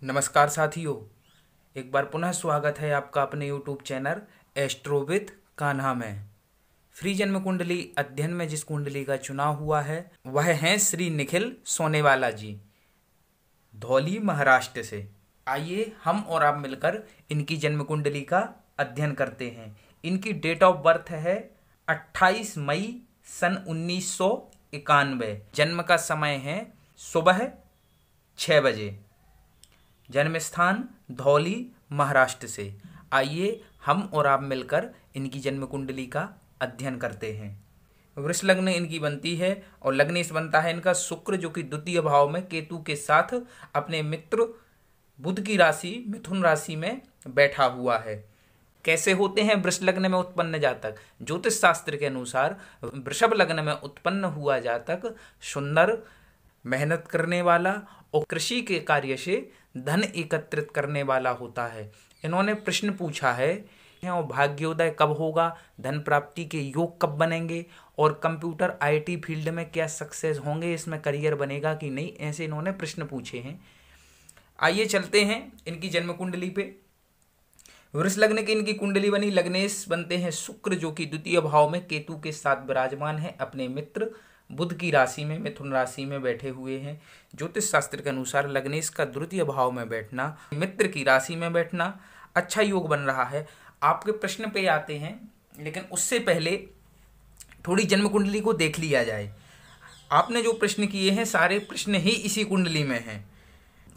नमस्कार साथियों, एक बार पुनः स्वागत है आपका अपने YouTube channel astro with Kanha में। फ्री जन्म कुंडली अध्ययन में जिस कुंडली का चुनाव हुआ है वह है श्री निखिल सोनेवाला जी, धौली महाराष्ट्र से। आइए हम और आप मिलकर इनकी जन्म कुंडली का अध्ययन करते हैं। इनकी डेट ऑफ बर्थ है 28 मई सन 1991। जन्म का समय है सुबह 6 बजे। जन्म स्थान धौली महाराष्ट्र से। आइए हम और आप मिलकर इनकी जन्म कुंडली का अध्ययन करते हैं। वृष लग्न इनकी बनती है और लग्नेश बनता है इनका शुक्र, जो कि द्वितीय भाव में केतु के साथ अपने मित्र बुध की राशि मिथुन राशि में बैठा हुआ है। कैसे होते हैं वृष लग्न में उत्पन्न जातक? ज्योतिष शास्त्र के अनुसार वृषभ लग्न में उत्पन्न हुआ जातक सुंदर, मेहनत करने वाला और कृषि के कार्य से धन एकत्रित करने वाला होता है। इन्होंने प्रश्न पूछा है और भाग्योदय कब होगा, धन प्राप्ति के योग कब बनेंगे और कंप्यूटर आईटी फील्ड में क्या सक्सेस होंगे, इसमें करियर बनेगा कि नहीं, ऐसे इन्होंने प्रश्न पूछे हैं। आइए चलते हैं इनकी जन्म कुंडली पे। वृष लग्न की इनकी कुंडली बनी। लग्नेश बनते हैं शुक्र, जो कि द्वितीय भाव में केतु के साथ विराजमान है, अपने मित्र बुध की राशि में मिथुन राशि में बैठे हुए हैं। ज्योतिष शास्त्र के अनुसार लग्नेश का द्वितीय भाव में बैठना, मित्र की राशि में बैठना अच्छा योग बन रहा है। आपके प्रश्न पे आते हैं, लेकिन उससे पहले थोड़ी जन्म कुंडली को देख लिया जाए। आपने जो प्रश्न किए हैं सारे प्रश्न ही इसी कुंडली में हैं।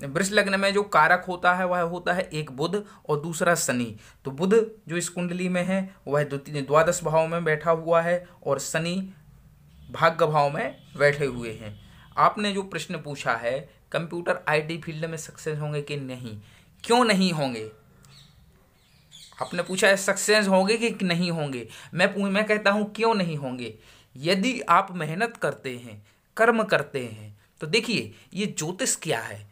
वृष लग्न में जो कारक होता है वह होता है एक बुध और दूसरा शनि। तो बुध जो इस कुंडली में है वह द्वादश भाव में बैठा हुआ है और शनि भाग्य भाव में बैठे हुए हैं। आपने जो प्रश्न पूछा है कंप्यूटर आईटी फील्ड में सक्सेस होंगे कि नहीं, क्यों नहीं होंगे? आपने पूछा है सक्सेस होंगे कि नहीं होंगे। मैं कहता हूं क्यों नहीं होंगे। यदि आप मेहनत करते हैं, कर्म करते हैं, तो देखिए ये ज्योतिष क्या है,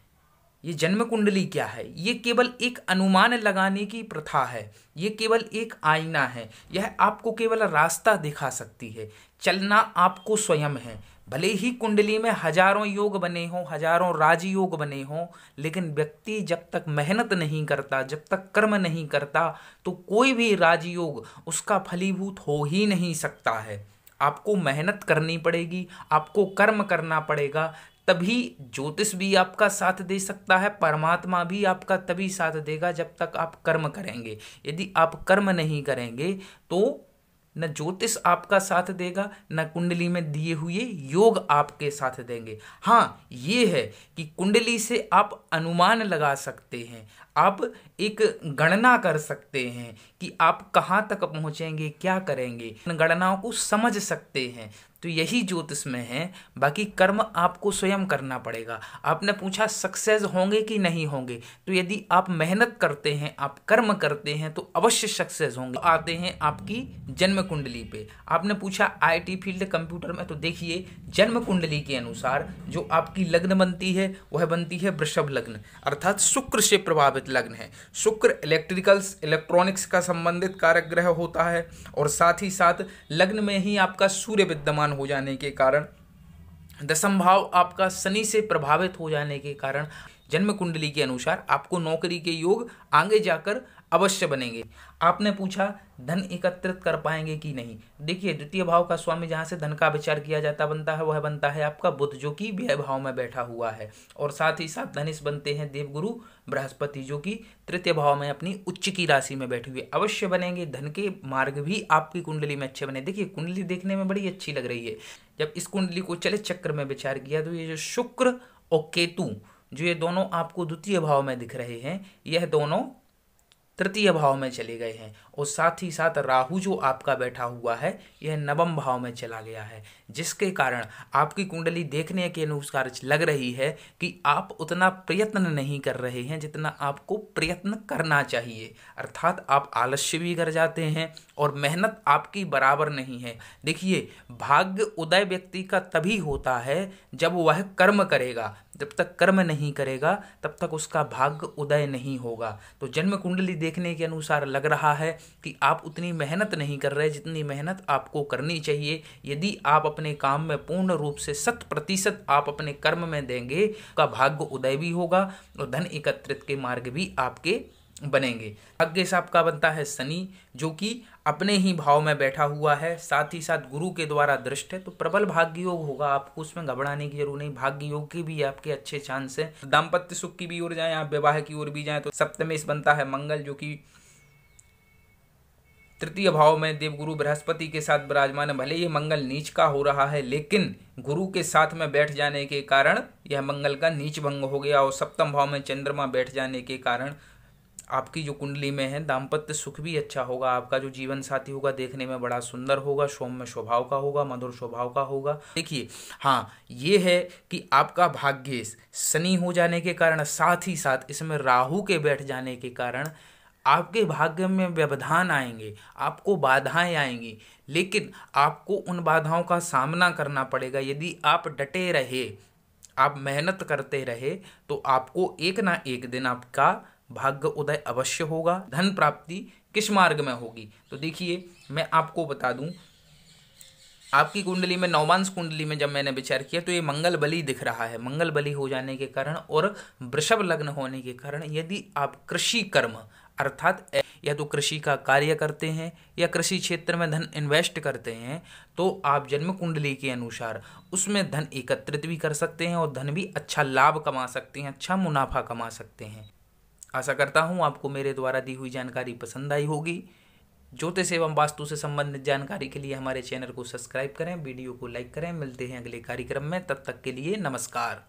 ये जन्म कुंडली क्या है, ये केवल एक अनुमान लगाने की प्रथा है, ये केवल एक आईना है। यह आपको केवल रास्ता दिखा सकती है, चलना आपको स्वयं है। भले ही कुंडली में हजारों योग बने हों, हजारों राजयोग बने हों, लेकिन व्यक्ति जब तक मेहनत नहीं करता, जब तक कर्म नहीं करता, तो कोई भी राजयोग उसका फलीभूत हो ही नहीं सकता है। आपको मेहनत करनी पड़ेगी, आपको कर्म करना पड़ेगा, तभी ज्योतिष भी आपका साथ दे सकता है, परमात्मा भी आपका तभी साथ देगा जब तक आप कर्म करेंगे। यदि आप कर्म नहीं करेंगे तो न ज्योतिष आपका साथ देगा, न कुंडली में दिए हुए योग आपके साथ देंगे। हाँ, ये है कि कुंडली से आप अनुमान लगा सकते हैं, आप एक गणना कर सकते हैं कि आप कहाँ तक पहुँचेंगे, क्या करेंगे, इन गणनाओं को समझ सकते हैं। तो यही ज्योतिष में है, बाकी कर्म आपको स्वयं करना पड़ेगा। आपने पूछा सक्सेस होंगे कि नहीं होंगे, तो यदि आप मेहनत करते हैं, आप कर्म करते हैं, तो अवश्य सक्सेस होंगे। आते हैं आपकी जन्म कुंडली पे। आपने पूछा आईटी फील्ड कंप्यूटर में, तो देखिए जन्म कुंडली के अनुसार जो आपकी लग्न बनती है वह बनती है वृषभ लग्न, अर्थात शुक्र से प्रभावित लग्न है। शुक्र इलेक्ट्रिकल्स इलेक्ट्रॉनिक्स का संबंधित कारक ग्रह होता है और साथ ही साथ लग्न में ही आपका सूर्य विद्यमान हो जाने के कारण, दशम भाव आपका शनि से प्रभावित हो जाने के कारण जन्म कुंडली के अनुसार आपको नौकरी के योग आगे जाकर अवश्य बनेंगे। आपने पूछा धन एकत्रित कर पाएंगे कि नहीं। देखिए द्वितीय भाव का स्वामी जहां से धन का विचार किया जाता बनता है वह बनता है आपका बुध, जो कि व्यय भाव में बैठा हुआ है। और साथ ही साथ धनिष बनते हैं देवगुरु बृहस्पति, जो कि तृतीय भाव में अपनी उच्च की राशि में बैठे हुए अवश्य बनेंगे। धन के मार्ग भी आपकी कुंडली में अच्छे बने। देखिए कुंडली देखने में बड़ी अच्छी लग रही है। जब इस कुंडली को चलित चक्र में विचार किया तो ये जो शुक्र और केतु जो ये दोनों आपको द्वितीय भाव में दिख रहे हैं, यह दोनों तृतीय भाव में चले गए हैं। और साथ ही साथ राहु जो आपका बैठा हुआ है यह नवम भाव में चला गया है, जिसके कारण आपकी कुंडली देखने के अनुसार लग रही है कि आप उतना प्रयत्न नहीं कर रहे हैं जितना आपको प्रयत्न करना चाहिए। अर्थात आप आलस्य भी कर जाते हैं और मेहनत आपकी बराबर नहीं है। देखिए, भाग्य उदय व्यक्ति का तभी होता है जब वह कर्म करेगा। जब तक कर्म नहीं करेगा तब तक उसका भाग्य उदय नहीं होगा। तो जन्म कुंडली देखने के अनुसार लग रहा है कि आप उतनी मेहनत नहीं कर रहे जितनी मेहनत आपको करनी चाहिए। यदि आप अपने काम में पूर्ण रूप से 100% आप अपने कर्म में देंगे, का भाग्य उदय भी होगा और धन एकत्रित के मार्ग भी आपके बनेंगे। भाग्य से आपका बनता है शनि, जो कि अपने ही भाव में बैठा हुआ है, साथ ही साथ गुरु के द्वारा दृष्ट है। तो प्रबल भाग्य योग होगा, आपको उसमें घबराने की जरूरत नहीं। भाग्य योग की भी आपके अच्छे चांस है। दाम्पत्य सुख की भी ओर जाए, आप विवाह की ओर भी जाए तो सप्तमेश बनता है मंगल, जो कि तृतीय भाव में देवगुरु बृहस्पति के साथ विराजमान है। भले ये मंगल नीच का हो रहा है, लेकिन गुरु के साथ में बैठ जाने के कारण यह मंगल का नीच भंग हो गया और सप्तम भाव में चंद्रमा बैठ जाने के कारण आपकी जो कुंडली में है दाम्पत्य सुख भी अच्छा होगा। आपका जो जीवन साथी होगा देखने में बड़ा सुंदर होगा, सौम्य स्वभाव का होगा, मधुर स्वभाव का होगा। देखिए, हाँ, ये है कि आपका भाग्य शनि हो जाने के कारण, साथ ही साथ इसमें राहु के बैठ जाने के कारण आपके भाग्य में व्यवधान आएंगे, आपको बाधाएं आएंगी, लेकिन आपको उन बाधाओं का सामना करना पड़ेगा। यदि आप डटे रहे, आप मेहनत करते रहे, तो आपको एक ना एक दिन आपका भाग्य उदय अवश्य होगा। धन प्राप्ति किस मार्ग में होगी? तो देखिए, मैं आपको बता दूं, आपकी कुंडली में, नवमांश कुंडली में जब मैंने विचार किया तो ये मंगल बली दिख रहा है। मंगल बली हो जाने के कारण और वृषभ लग्न होने के कारण, यदि आप कृषि कर्म अर्थात या तो कृषि का कार्य करते हैं या कृषि क्षेत्र में धन इन्वेस्ट करते हैं, तो आप जन्म कुंडली के अनुसार उसमें धन एकत्रित भी कर सकते हैं और धन भी अच्छा लाभ कमा सकते हैं, अच्छा मुनाफा कमा सकते हैं। आशा करता हूँ आपको मेरे द्वारा दी हुई जानकारी पसंद आई होगी। ज्योतिष एवं वास्तु से संबंधित जानकारी के लिए हमारे चैनल को सब्सक्राइब करें, वीडियो को लाइक करें। मिलते हैं अगले कार्यक्रम में, तब तक के लिए नमस्कार।